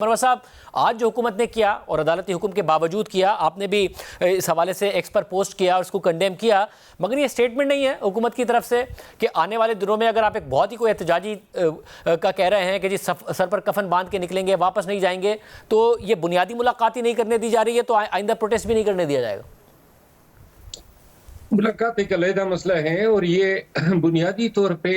مروا صاحب، آج جو حکومت نے کیا اور عدالتی حکم کے باوجود کیا، آپ نے بھی اس حوالے سے ایکس پر پوسٹ کیا اور اس کو کنڈیم کیا، مگر یہ سٹیٹمنٹ نہیں ہے حکومت کی طرف سے کہ آنے والے دنوں میں اگر آپ ایک بہت ہی کوئی احتجاجی کا کہہ رہے ہیں کہ جی سر پر کفن باندھ کے نکلیں گے، واپس نہیں جائیں گے، تو یہ بنیادی ملاقات ہی نہیں کرنے دی جا رہی ہے، تو آئندہ پروٹیسٹ بھی نہیں کرنے دیا جائے گا؟ ملاقات ایک علیحدہ مسئلہ ہے اور یہ بنیادی طور پہ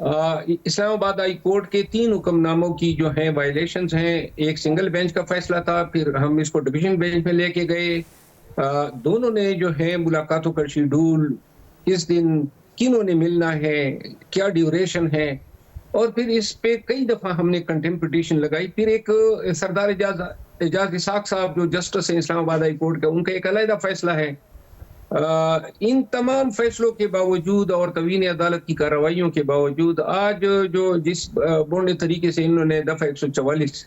اسلام آباد ہائی کورٹ کے 3 حکم ناموں کی جو ہیں وائلیشنز ہیں۔ ایک سنگل بینچ کا فیصلہ تھا، پھر ہم اس کو ڈویژن بینچ میں لے کے گئے۔ دونوں نے جو ہے ملاقاتوں کا شیڈول، کس دن کنہوں نے ملنا ہے، کیا ڈیوریشن ہے، اور پھر اس پہ کئی دفعہ ہم نے کنٹمپٹ پٹیشن لگائی۔ پھر ایک سردار اعجاز اسحاق صاحب جو جسٹس ہیں اسلام آباد ہائی کورٹ کا، ان کا ایک علیحدہ فیصلہ ہے۔ ان تمام فیصلوں کے باوجود اور توہین عدالت کی کارروائیوں کے باوجود آج جو جس بونڈے طریقے سے انہوں نے دفعہ 144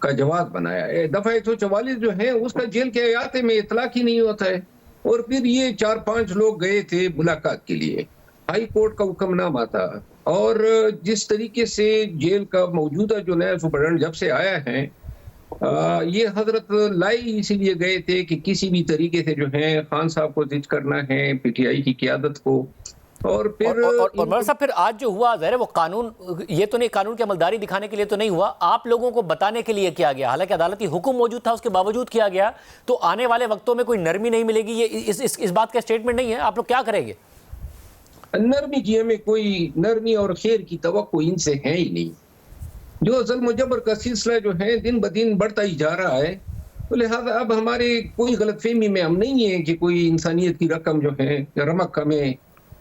کا جواز بنایا ہے، دفعہ 144 جو ہے اس کا جیل کے احاطے میں اطلاق ہی نہیں ہوتا ہے، اور پھر یہ 4-5 لوگ گئے تھے ملاقات کے لیے، ہائی کورٹ کا حکم نامہ تھا، اور جس طریقے سے جیل کا موجودہ جو نیا سپرڈنٹ جب سے آیا ہے، یہ حضرت لائی اسی لیے گئے تھے کہ کسی بھی طریقے سے جو ہے خان صاحب کو زج کرنا ہے، پی ٹی آئی کی قیادت کو، اور پھر اور صاحب پھر آج جو ہوا ظاہر ہے وہ قانون، یہ تو نہیں، قانون کی عملداری دکھانے کے لیے تو نہیں ہوا، آپ لوگوں کو بتانے کے لیے کیا گیا، حالانکہ عدالتی حکم موجود تھا اس کے باوجود کیا گیا، تو آنے والے وقتوں میں کوئی نرمی نہیں ملے گی، یہ اس بات کا سٹیٹمنٹ نہیں ہے، آپ لوگ کیا کریں گے؟ نرمی کی ہمیں کوئی نرمی اور خیر کی توقع ان سے ہے ہی نہیں۔ جو ظلم و جبر کا سلسلہ جو ہے دن بدن بڑھتا ہی جا رہا ہے، تو لہذا اب ہمارے کوئی غلط فہمی میں ہم نہیں ہیں کہ کوئی انسانیت کی رقم جو ہے رمق ہمیں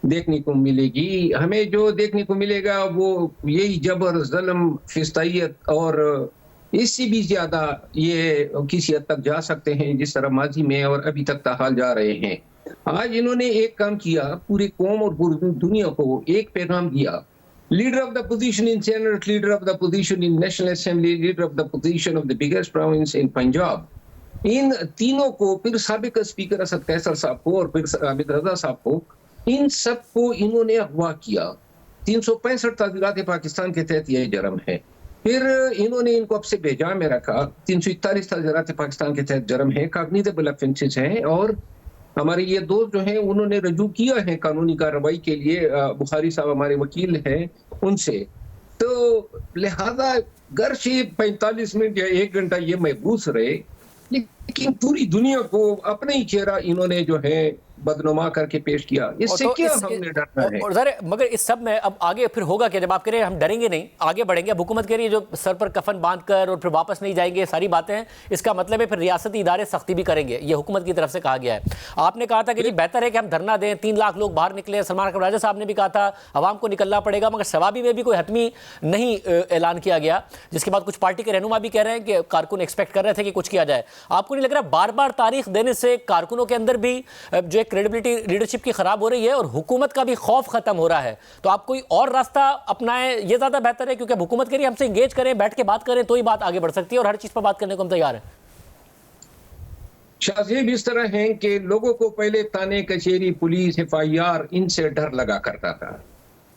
دیکھنے کو ملے گی۔ ہمیں جو دیکھنے کو ملے گا وہ یہی جبر، ظلم، فسطائیت، اور اس سے بھی زیادہ یہ کسی حد تک جا سکتے ہیں جس طرح ماضی میں اور ابھی تک تاحال جا رہے ہیں۔ آج انہوں نے ایک کام کیا، پوری قوم اور پوری دنیا کو ایک پیغام دیا، leader of the position in Senate, leader of the position in National Assembly, leader of the position of the biggest province in Punjab، ان تینوں کو، پھر سابق اسپیکر اسد قیصر صاحب کو اور پھر عابد رضا صاحب کو، ان سب کو انہوں نے اغوا کیا۔ 365 تعزیرات پاکستان کے تحت یہ جرم ہے۔ پھر انہوں نے ان کو اب سے بھیجا میں رکھا، 341 تعزیرات پاکستان کے تحت جرم ہے، کاگنیزیبل افینسز ہیں، اور ہمارے یہ دوست جو ہیں انہوں نے رجوع کیا ہے قانونی کارروائی کے لیے، بخاری صاحب ہمارے وکیل ہیں ان سے، تو لہذا گرچہ 45 منٹ یا 1 گھنٹہ یہ محبوس رہے، لیکن پوری دنیا کو اپنے ہی چہرہ انہوں نے جو ہے بدنما کر کے پیش کیا۔ اس سے کیا ہم نے ڈرنا ہے؟ اور مگر اس سب میں اب آگے پھر ہوگا کہ جب آپ کہہ رہے ہیں ہم ڈریں گے نہیں، آگے بڑھیں گے، اب حکومت کہہ رہی ہے جو سر پر کفن باندھ کر اور پھر واپس نہیں جائیں گے، ساری باتیں ہیں، اس کا مطلب ہے پھر ریاستی ادارے سختی بھی کریں گے، یہ حکومت کی طرف سے کہا گیا ہے۔ آپ نے کہا تھا کہ جی بہتر ہے کہ ہم دھرنا دیں، 3 لاکھ لوگ باہر نکلے، سلمان اکرم راجہ صاحب نے بھی کہا تھا عوام کو نکلنا پڑے گا، مگر سوابی میں بھی کوئی حتمی نہیں اعلان کیا گیا، جس کے بعد کچھ پارٹی کے رہنما بھی کہہ رہے ہیں کہ کارکن ایکسپیکٹ کر رہے تھے کہ کچھ کیا جائے۔ آپ کو نہیں لگ رہا بار بار تاریخ دینے سے کارکنوں کے اندر بھی جو ایک کریڈیبلٹی لیڈرشپ کی خراب ہو رہی ہے اور حکومت کا بھی خوف ختم ہو رہا ہے؟ تو آپ کوئی اور راستہ اپنائیں، یہ زیادہ بہتر ہے، کیونکہ حکومت کے لیے ہم سے انگیج کریں، بیٹھ کے بات کریں تو ہی بات آگے بڑھ سکتی ہے، اور ہر چیز پر بات کرنے کو ہم تیار ہیں۔ شاذیب اس طرح ہیں کہ لوگوں کو پہلے تانے، کچہری، پولیس، FIR ان سے ڈر لگا کرتا تھا۔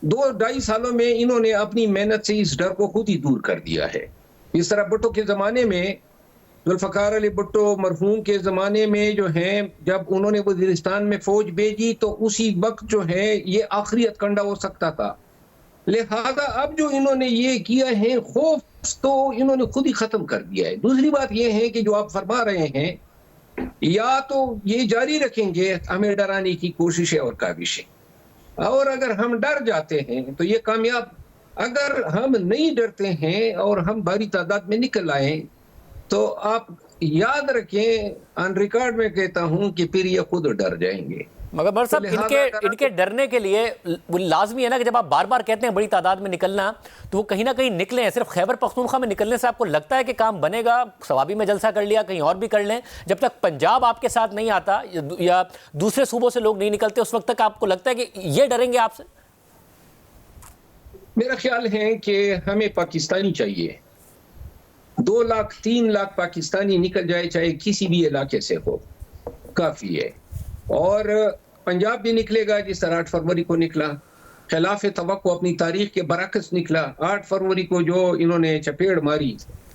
2-2.5 سالوں میں انہوں نے اپنی محنت سے اس ڈر کو خود ہی دور کر دیا ہے۔ اس طرح بھٹو کے زمانے میں، ذوالفقار علی بھٹو مرحوم کے زمانے میں جو ہیں، جب انہوں نے وزیرستان میں فوج بھیجی تو اسی وقت جو ہے یہ آخری ہتھکنڈہ ہو سکتا تھا۔ لہذا اب جو انہوں نے یہ کیا ہے، خوف تو انہوں نے خود ہی ختم کر دیا ہے۔ دوسری بات یہ ہے کہ جو آپ فرما رہے ہیں، یا تو یہ جاری رکھیں گے ہمیں ڈرانے کی کوششیں اور کاوشیں، اور اگر ہم ڈر جاتے ہیں تو یہ کامیاب، اگر ہم نہیں ڈرتے ہیں اور ہم بھاری تعداد میں نکل آئیں تو آپ یاد رکھیں، آن ریکارڈ میں کہتا ہوں کہ پھر یہ خود ڈر جائیں گے۔ مگر بر صاحب ان کے ڈرنے کے لیے لازمی ہے نا کہ جب آپ بار بار کہتے ہیں بڑی تعداد میں نکلنا، تو وہ کہیں نہ کہیں نکلیں ہیں۔ صرف خیبر پختونخوا میں نکلنے سے آپ کو لگتا ہے کہ کام بنے گا؟ سوابی میں جلسہ کر لیا، کہیں اور بھی کر لیں، جب تک پنجاب آپ کے ساتھ نہیں آتا یا دوسرے صوبوں سے لوگ نہیں نکلتے، اس وقت تک آپ کو لگتا ہے کہ یہ ڈریں گے آپ سے؟ میرا خیال ہے کہ ہمیں پاکستانی چاہیے، 2 لاکھ 3 لاکھ پاکستانی نکل جائے چاہے کسی بھی علاقے سے ہو، کافی ہے۔ اور پنجاب بھی نکلے گا جس طرح 8 فروری کو نکلا، خلاف توقع اپنی تاریخ کے برعکس نکلا۔ 8 فروری کو جو انہوں نے چپیڑ ماری